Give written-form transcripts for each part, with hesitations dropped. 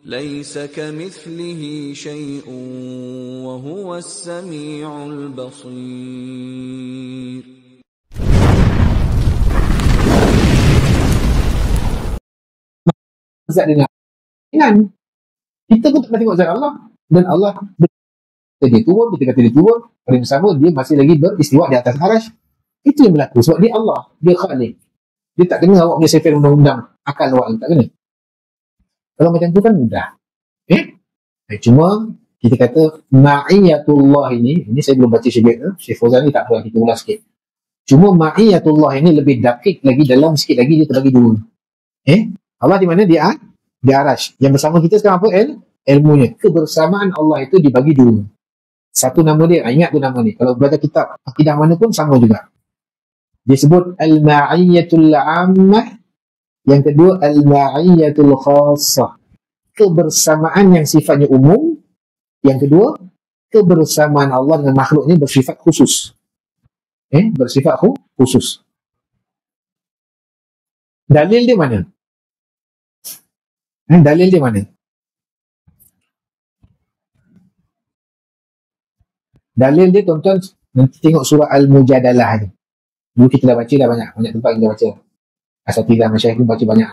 ليس كمثله شيء وهو السميع البصير. Zat dia nak kita pun tak pernah tengok zat Allah, dan Allah dia turun, kita kata dia turun, pada masa sama dia masih lagi beristiwa di atas arasy. Itu yang berlaku sebab dia Allah, dia Khalik. Dia tak kena awak punya sefer undang-undang akal awak, tak kena. Kalau macam tu kan mudah. Cuma kita kata ma'iyatullah ini saya belum baca Syekh Fauzan ni, tak apa, kita ulas sikit. Cuma ma'iyatullah ini lebih dakik lagi, dalam sikit lagi, dia terbagi dua. Allah di mana? Dia di arasy. Yang bersama kita sekarang apa? Ilmunya. Kebersamaan Allah itu dibagi dua. Satu nama dia, ingat tu nama ni. Kalau baca kitab akidah mana pun sama juga. Dia sebut al-ma'iyyatul 'ammah, yang kedua al-ma'iyyatul khassah. Kebersamaan yang sifatnya umum. Yang kedua, kebersamaan Allah dengan makhluknya bersifat khusus. Bersifat khusus. Dalil dia mana? Dalil dia mana? Dalil dia, tuan-tuan, nanti tengok surah Al-Mujadalah ni. Dulu kita dah baca dah banyak tempat kita baca. Asatidzah masyayikh pun baca banyak.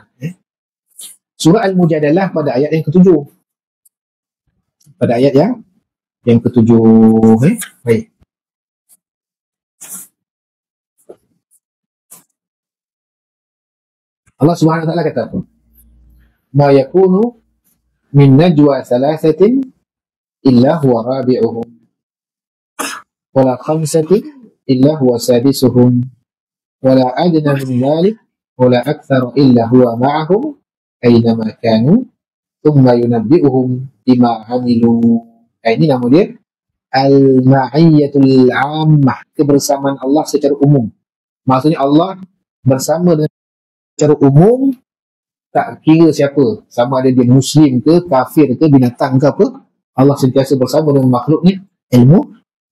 Surah Al-Mujadalah pada ayat yang ke-7. Pada ayat yang ke-7. Baik. Allah Subhanahu wa taala kata apa? Ma yakunu min najwa thalathatin illa huwa rabi'uhum wala khamsatin illa huwa sadisuhum wala adna min dhalik wala akthara illa huwa ma'ahum aynama kanu thumma yunabbi'uhum bima 'amilu. Ini nama dia al-ma'iyyatul 'ammah, kebersamaan Allah secara umum. Maksudnya Allah bersama dengan secara umum, tak kira siapa, sama ada dia muslim ke, kafir ke, binatang ke apa, Allah sentiasa bersama dengan makhluknya,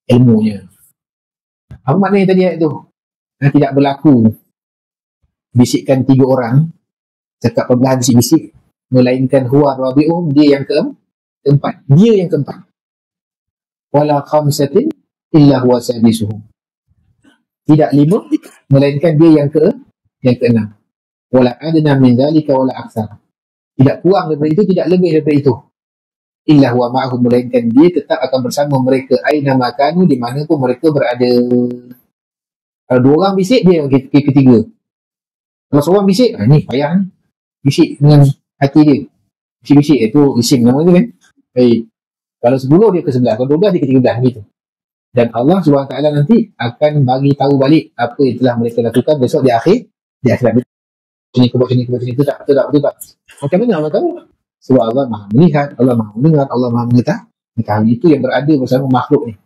ilmunya. Apa maknanya tadi ayat tu? Tidak berlaku bisikkan tiga orang cakap perbelahan bisik-bisik, melainkan huwa rabi'uhum, dia yang keempat, dia yang keempat. Wala khamsatin illa huwa sadisuhum, tidak lima melainkan dia yang keenam. Wala adna min dzalika wala aktsar, tidak kurang daripada itu, tidak lebih daripada itu. Illa huwa ma'ahum, melainkan dia tetap akan bersama mereka aina makanu, di mana pun mereka berada. Kalau dua orang bisik, dia yang ketiga. Kalau seorang bisik, ni payah ni, bisik dengan hati dia, bisik-bisik, itu isim nama tu kan. Baik. Kalau 10 dia ke-11, kalau 12 dia ke-13, gitu. Dan Allah SWT nanti akan bagi tahu balik apa yang telah mereka lakukan besok di akhirat. Sini ke sini, betul tak? Macam mana Allah tahu? Sebab Allah Maha melihat, Allah Maha mendengar, Allah Maha mengetahui. Itu yang berada bersama makhluk ni.